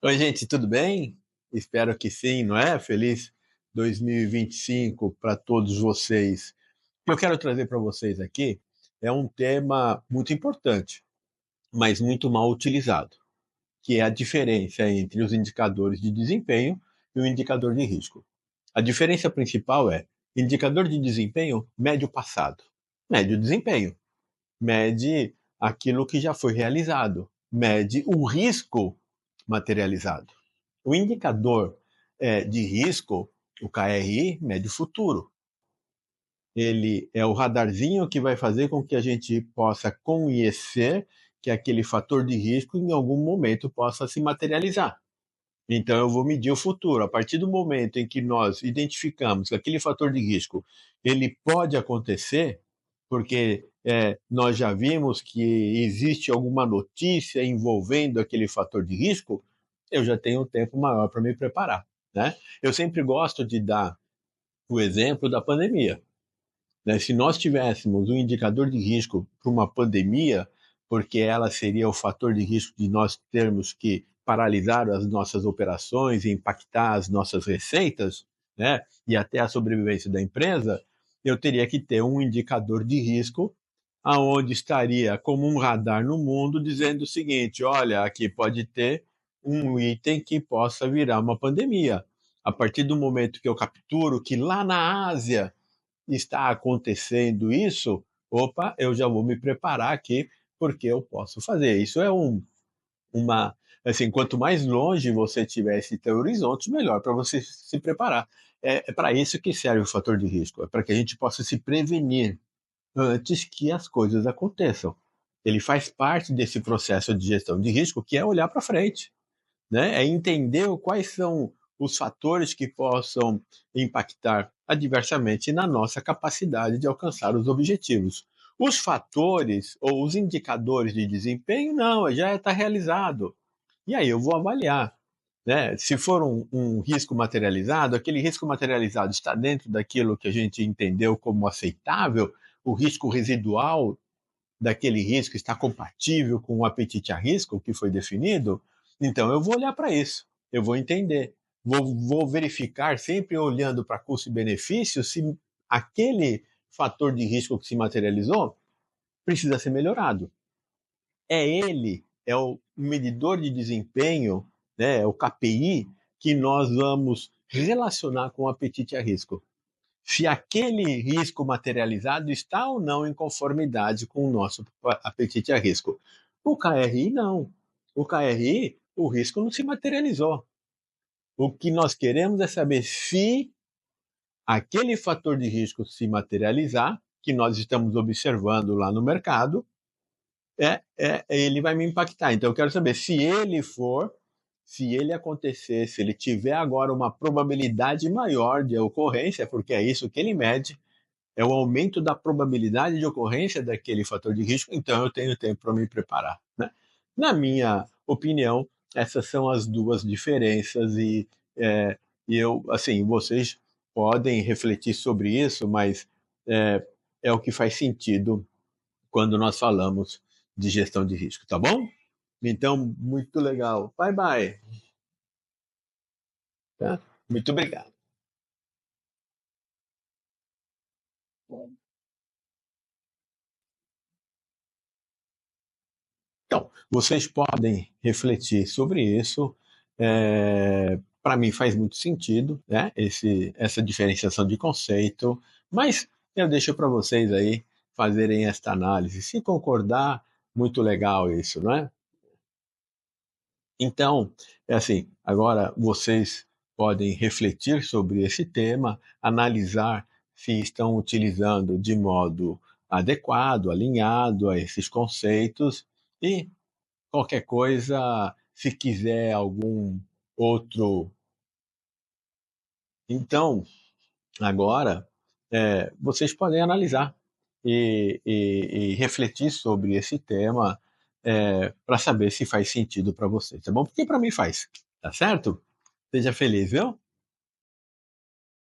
Oi, gente, tudo bem? Espero que sim, não é? Feliz 2025 para todos vocês. O que eu quero trazer para vocês aqui é um tema muito importante, mas muito mal utilizado, que é a diferença entre os indicadores de desempenho e o indicador de risco. A diferença principal é: indicador de desempenho mede o passado, mede o desempenho, mede aquilo que já foi realizado, mede o risco materializado. O indicador de risco, o KRI, mede o futuro. Ele é o radarzinho que vai fazer com que a gente possa conhecer que aquele fator de risco em algum momento possa se materializar. Então, eu vou medir o futuro. A partir do momento em que nós identificamos que aquele fator de risco ele pode acontecer, porque nós já vimos que existe alguma notícia envolvendo aquele fator de risco, eu já tenho um tempo maior para me preparar. Né? Eu sempre gosto de dar o exemplo da pandemia. Né? Se nós tivéssemos um indicador de risco para uma pandemia, porque ela seria o fator de risco de nós termos que paralisar as nossas operações e impactar as nossas receitas, né, e até a sobrevivência da empresa, eu teria que ter um indicador de risco aonde estaria como um radar no mundo dizendo o seguinte: olha, aqui pode ter um item que possa virar uma pandemia. A partir do momento que eu capturo que lá na Ásia está acontecendo isso, opa, eu já vou me preparar aqui porque eu posso fazer. Isso é uma, assim, quanto mais longe você tiver esse teu horizonte, melhor para você se preparar. É para isso que serve o fator de risco, é para que a gente possa se prevenir antes que as coisas aconteçam. Ele faz parte desse processo de gestão de risco, que é olhar para frente, né? É entender quais são os fatores que possam impactar adversamente na nossa capacidade de alcançar os objetivos. Os fatores ou os indicadores de desempenho, não, já está realizado. E aí eu vou avaliar. Né? Se for um risco materializado, aquele risco materializado está dentro daquilo que a gente entendeu como aceitável, o risco residual daquele risco está compatível com o apetite a risco que foi definido, então eu vou olhar para isso, eu vou entender, vou verificar sempre olhando para custo e benefício se aquele fator de risco que se materializou precisa ser melhorado. É ele, é o medidor de desempenho, né, é o KPI que nós vamos relacionar com o apetite a risco, se aquele risco materializado está ou não em conformidade com o nosso apetite a risco. O KRI não. O KRI, o risco não se materializou. O que nós queremos é saber se aquele fator de risco se materializar, que nós estamos observando lá no mercado, ele vai me impactar. Então, eu quero saber se ele for, se ele acontecer, se ele tiver agora uma probabilidade maior de ocorrência, porque é isso que ele mede, é o aumento da probabilidade de ocorrência daquele fator de risco, então eu tenho tempo para me preparar. Né? Na minha opinião, essas são as duas diferenças é, e eu, assim, vocês podem refletir sobre isso, mas é, é o que faz sentido quando nós falamos de gestão de risco, tá bom? Então, muito legal. Bye, bye. Tá? Muito obrigado. Então, vocês podem refletir sobre isso. Para mim faz muito sentido, né? Essa diferenciação de conceito, mas eu deixo para vocês aí fazerem esta análise. Se concordar, muito legal isso, não é? Então, é assim, agora vocês podem refletir sobre esse tema, analisar se estão utilizando de modo adequado, alinhado a esses conceitos e qualquer coisa, se quiser algum outro. Então, agora, vocês podem analisar e refletir sobre esse tema para saber se faz sentido para vocês, tá bom? Porque para mim faz, tá certo? Seja feliz, viu?